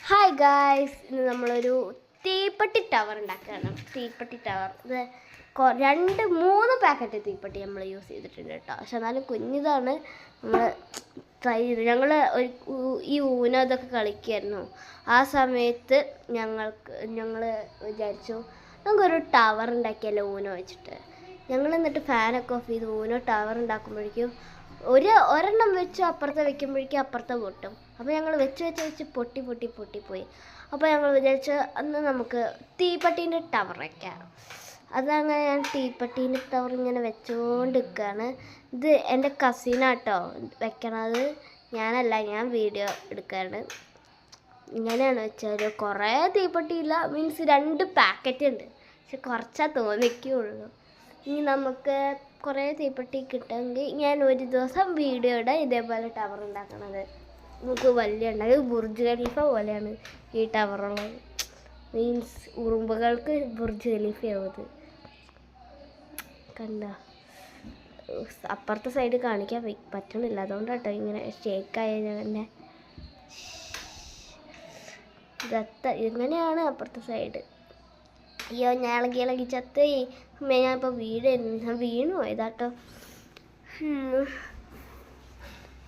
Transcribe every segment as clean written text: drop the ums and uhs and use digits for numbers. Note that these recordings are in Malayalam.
ഹായ് ഗായ്സ്, ഇന്ന് നമ്മളൊരു തീപ്പെട്ടി ടവർ ഉണ്ടാക്കുകയാണ്. തീപ്പെട്ടി ടവർ ഇത് 2-3 പാക്കറ്റ് തീപ്പെട്ടി നമ്മൾ യൂസ് ചെയ്തിട്ടുണ്ട് കേട്ടോ. പക്ഷെ എന്നാലും കുഞ്ഞിതാണ് നമ്മൾ ട്രൈ ചെയ്ത്. ഞങ്ങൾ ഈ ഊനോ ഇതൊക്കെ കളിക്കുമായിരുന്നു. ആ സമയത്ത് ഞങ്ങൾ വിചാരിച്ചു നമുക്കൊരു ടവർ ഉണ്ടാക്കിയല്ലോ ഊനോ വെച്ചിട്ട്. ഞങ്ങൾ എന്നിട്ട് ഫാനൊക്കെ ഓഫ് ചെയ്ത് ഊനോ ടവർ ഉണ്ടാക്കുമ്പോഴേക്കും ഒരെണ്ണം വെച്ച് അപ്പുറത്തെ വെക്കുമ്പോഴേക്കും അപ്പുറത്തെ പൊട്ടും. അപ്പോൾ ഞങ്ങൾ വെച്ച് പൊട്ടിപ്പോയി. അപ്പോൾ ഞങ്ങൾ വിചാരിച്ച് അന്ന് നമുക്ക് തീപ്പെട്ടീൻ്റെ ടവർ വയ്ക്കാം. അതങ്ങനെ ഞാൻ തീപ്പെട്ടീൻ്റെ ടവർ ഇങ്ങനെ വെച്ചുകൊണ്ടിരിക്കുകയാണ്. ഇത് എൻ്റെ കസിനാട്ടോ വെക്കണത്, ഞാനല്ല, ഞാൻ വീഡിയോ എടുക്കാറ്. ഇങ്ങനെയാണ് വെച്ചാൽ കുറേ തീപ്പെട്ടിയില്ല, മീൻസ് 2 പാക്കറ്റ് ഉണ്ട്, പക്ഷെ കുറച്ചാ തോന്നിക്കുള്ളൂ. ഇനി നമുക്ക് കുറേ തീപ്പെട്ടി കിട്ടുമെങ്കിൽ ഞാൻ ഒരു ദിവസം വീഡിയോ ഇടാം ഇതേപോലെ ടവർ ഉണ്ടാക്കണത്. നമുക്ക് വലിയ ഉണ്ടാകും, ബുർജ് ഖലീഫ പോലെയാണ് ഈ ടവറുള്ളത്. മീൻസ് ഉറുമ്പുകൾക്ക് ബുർജ് ഖലീഫയാവത് കണ്ട. അപ്പുറത്തെ സൈഡ് കാണിക്കാൻ പറ്റണില്ല, അതുകൊണ്ടാട്ടോ ഇങ്ങനെ ഷേക്കായ തന്നെ. ഇങ്ങനെയാണ് അപ്പുറത്തെ സൈഡ്. അയ്യോ, ഞാൻ ഇളകി ചത്ത്. ഞാനിപ്പോൾ വീണു പോയതാട്ടോ.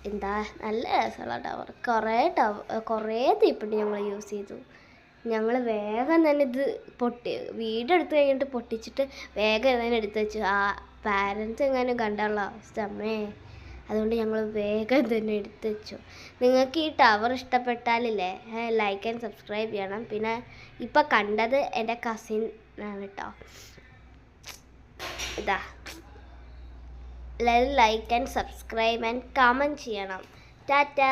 എന്താ നല്ല രസമുള്ള ടവർ. കുറേ തീപ്പെട്ടി ഞങ്ങൾ യൂസ് ചെയ്തു. ഞങ്ങൾ വേഗം തന്നെ ഇത് വീഡിയോ എടുത്ത് കഴിഞ്ഞിട്ട് പൊട്ടിച്ചിട്ട് വേഗം തന്നെ എടുത്ത് വെച്ചു. ആ പാരൻസ് എങ്ങാനും കണ്ടുള്ള അവസ്ഥ അമ്മേ. അതുകൊണ്ട് ഞങ്ങൾ വേഗം തന്നെ എടുത്ത് വെച്ചു. നിങ്ങൾക്ക് ഈ ടവർ ഇഷ്ടപ്പെട്ടാലില്ലേ ലൈക്ക് ആൻഡ് സബ്സ്ക്രൈബ് ചെയ്യണം. പിന്നെ ഇപ്പം കണ്ടത് എൻ്റെ കസിൻ ആണ് കേട്ടോ. ഇതാ, like and subscribe and comment ചെയ്യണം. ടാറ്റാ.